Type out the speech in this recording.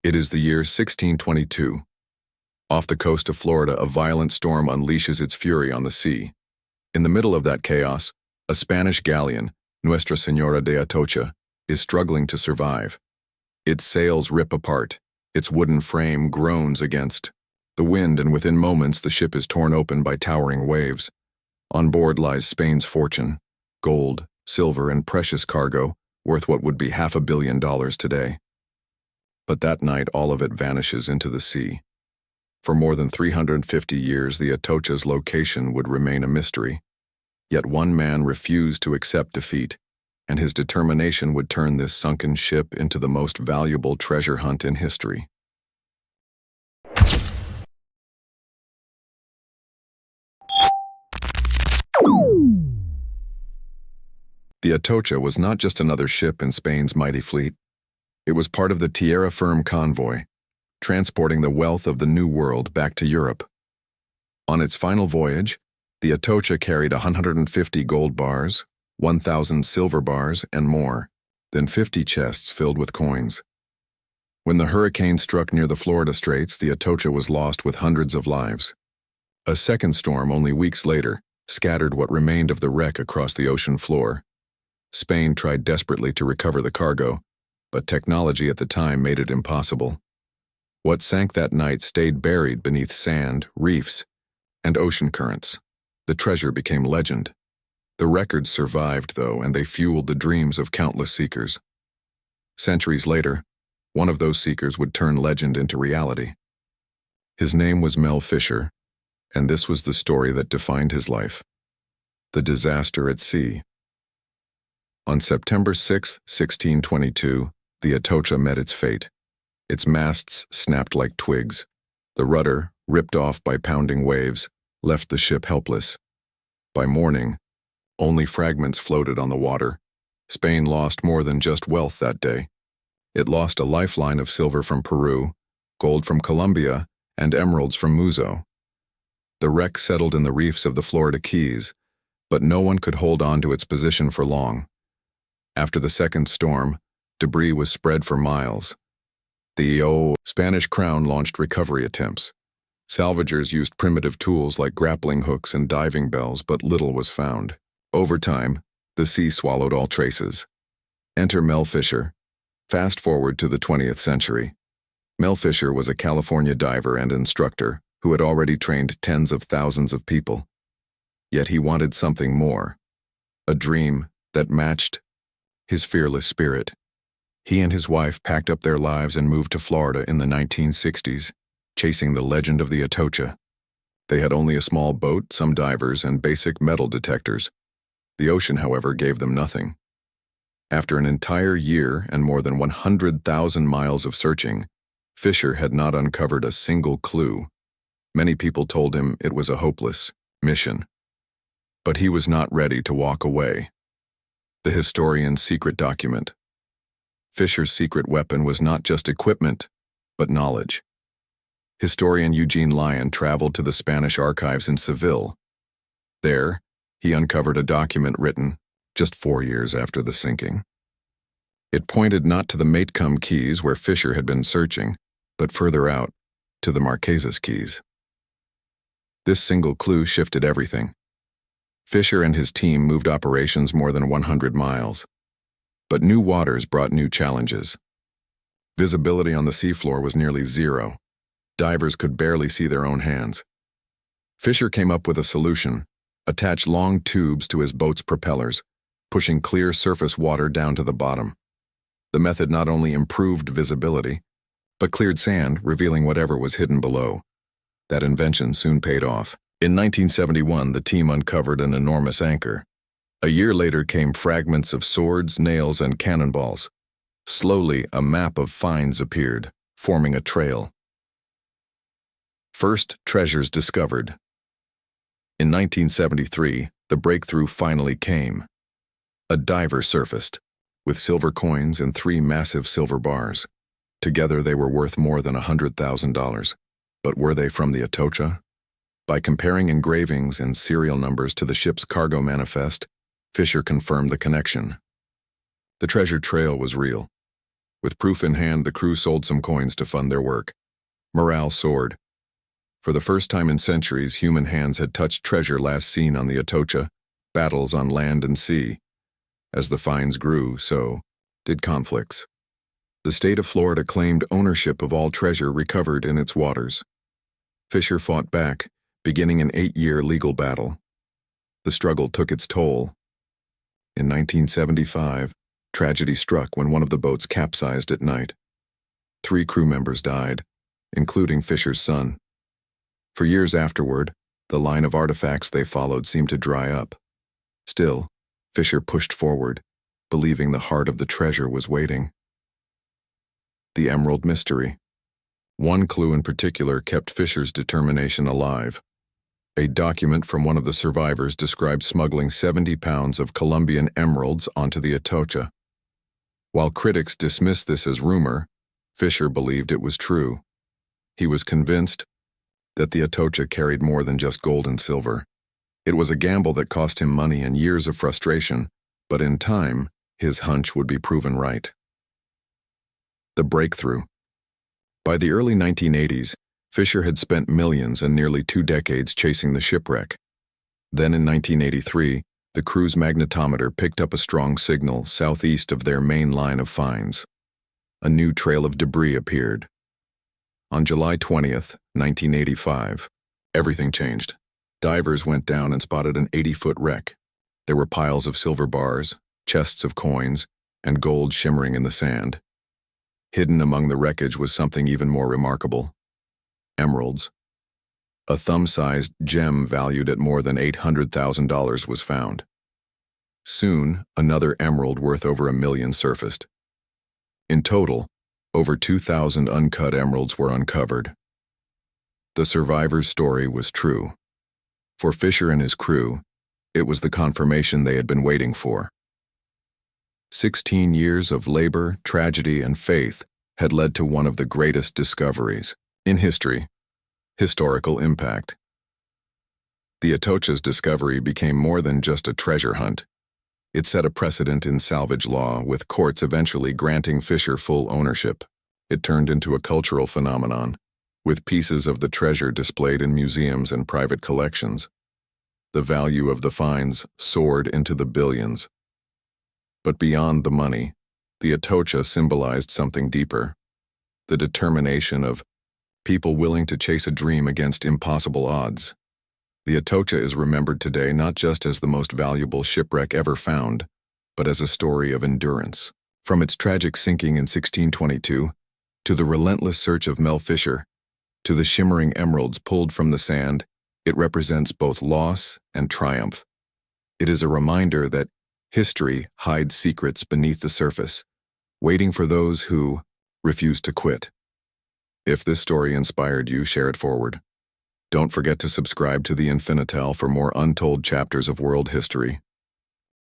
It is the year 1622. Off the coast of Florida, a violent storm unleashes its fury on the sea. In the middle of that chaos, a Spanish galleon, Nuestra Señora de Atocha, is struggling to survive. Its sails rip apart, its wooden frame groans against the wind, and within moments the ship is torn open by towering waves. On board lies Spain's fortune, gold, silver, and precious cargo, worth what would be $500 million today. But that night all of it vanishes into the sea. For more than 350 years, the Atocha's location would remain a mystery. Yet one man refused to accept defeat, and his determination would turn this sunken ship into the most valuable treasure hunt in history. The Atocha was not just another ship in Spain's mighty fleet. It was part of the Tierra Firme convoy, transporting the wealth of the New World back to Europe. On its final voyage, the Atocha carried 150 gold bars, 1,000 silver bars, and more, then 50 chests filled with coins. When the hurricane struck near the Florida Straits, the Atocha was lost with hundreds of lives. A second storm only weeks later scattered what remained of the wreck across the ocean floor. Spain tried desperately to recover the cargo, but technology at the time made it impossible. What sank that night stayed buried beneath sand, reefs, and ocean currents. The treasure became legend. The records survived, though, and they fueled the dreams of countless seekers. Centuries later, one of those seekers would turn legend into reality. His name was Mel Fisher, and this was the story that defined his life: the disaster at sea. On September 6, 1622, the Atocha met its fate. Its masts snapped like twigs. The rudder, ripped off by pounding waves, left the ship helpless. By morning, only fragments floated on the water. Spain lost more than just wealth that day. It lost a lifeline of silver from Peru, gold from Colombia, and emeralds from Muzo. The wreck settled in the reefs of the Florida Keys, but no one could hold on to its position for long. After the second storm, debris was spread for miles. The Spanish crown launched recovery attempts. Salvagers used primitive tools like grappling hooks and diving bells, but little was found. Over time, the sea swallowed all traces. Enter Mel Fisher. Fast forward to the 20th century. Mel Fisher was a California diver and instructor who had already trained tens of thousands of people. Yet he wanted something more, a dream that matched his fearless spirit. He and his wife packed up their lives and moved to Florida in the 1960s, chasing the legend of the Atocha. They had only a small boat, some divers, and basic metal detectors. The ocean, however, gave them nothing. After an entire year and more than 100,000 miles of searching, Fisher had not uncovered a single clue. Many people told him it was a hopeless mission. But he was not ready to walk away. The historian's secret document. Fisher's secret weapon was not just equipment, but knowledge. Historian Eugene Lyon traveled to the Spanish archives in Seville. There, he uncovered a document written just 4 years after the sinking. It pointed not to the Maritime Keys where Fisher had been searching, but further out, to the Marquesas Keys. This single clue shifted everything. Fisher and his team moved operations more than 100 miles. But new waters brought new challenges. Visibility on the seafloor was nearly zero. Divers could barely see their own hands. Fisher came up with a solution: attach long tubes to his boat's propellers, pushing clear surface water down to the bottom. The method not only improved visibility, but cleared sand, revealing whatever was hidden below. That invention soon paid off. In 1971, the team uncovered an enormous anchor. A year later came fragments of swords, nails, and cannonballs. Slowly, a map of finds appeared, forming a trail. First treasures discovered. In 1973, the breakthrough finally came. A diver surfaced, with silver coins and 3 massive silver bars. Together they were worth more than $100,000. But were they from the Atocha? By comparing engravings and serial numbers to the ship's cargo manifest, Fisher confirmed the connection. The treasure trail was real. With proof in hand, the crew sold some coins to fund their work. Morale soared. For the first time in centuries, human hands had touched treasure last seen on the Atocha, battles on land and sea. As the finds grew, so did conflicts. The state of Florida claimed ownership of all treasure recovered in its waters. Fisher fought back, beginning an 8-year legal battle. The struggle took its toll. In 1975, tragedy struck when one of the boats capsized at night. 3 crew members died, including Fisher's son. For years afterward, the line of artifacts they followed seemed to dry up. Still, Fisher pushed forward, believing the heart of the treasure was waiting. The Emerald Mystery. One clue in particular kept Fisher's determination alive. A document from one of the survivors described smuggling 70 pounds of Colombian emeralds onto the Atocha. While critics dismissed this as rumor, Fisher believed it was true. He was convinced that the Atocha carried more than just gold and silver. It was a gamble that cost him money and years of frustration, but in time, his hunch would be proven right. The breakthrough. By the early 1980s, Fisher had spent millions and nearly 2 decades chasing the shipwreck. Then in 1983, the crew's magnetometer picked up a strong signal southeast of their main line of finds. A new trail of debris appeared. On July 20th, 1985, everything changed. Divers went down and spotted an 80-foot wreck. There were piles of silver bars, chests of coins, and gold shimmering in the sand. Hidden among the wreckage was something even more remarkable. Emeralds. A thumb-sized gem valued at more than $800,000 was found. Soon, another emerald worth over $1 million surfaced. In total, over 2,000 uncut emeralds were uncovered. The survivor's story was true. For Fisher and his crew, it was the confirmation they had been waiting for. 16 years of labor, tragedy, and faith had led to one of the greatest discoveries in history: historical impact. The Atocha's discovery became more than just a treasure hunt. It set a precedent in salvage law, with courts eventually granting Fisher full ownership. It turned into a cultural phenomenon, with pieces of the treasure displayed in museums and private collections. The value of the finds soared into the billions. But beyond the money, the Atocha symbolized something deeper: the determination of people willing to chase a dream against impossible odds. The Atocha is remembered today not just as the most valuable shipwreck ever found, but as a story of endurance. From its tragic sinking in 1622, to the relentless search of Mel Fisher, to the shimmering emeralds pulled from the sand, it represents both loss and triumph. It is a reminder that history hides secrets beneath the surface, waiting for those who refuse to quit. If this story inspired you, share it forward. Don't forget to subscribe to the Infinitale for more untold chapters of world history.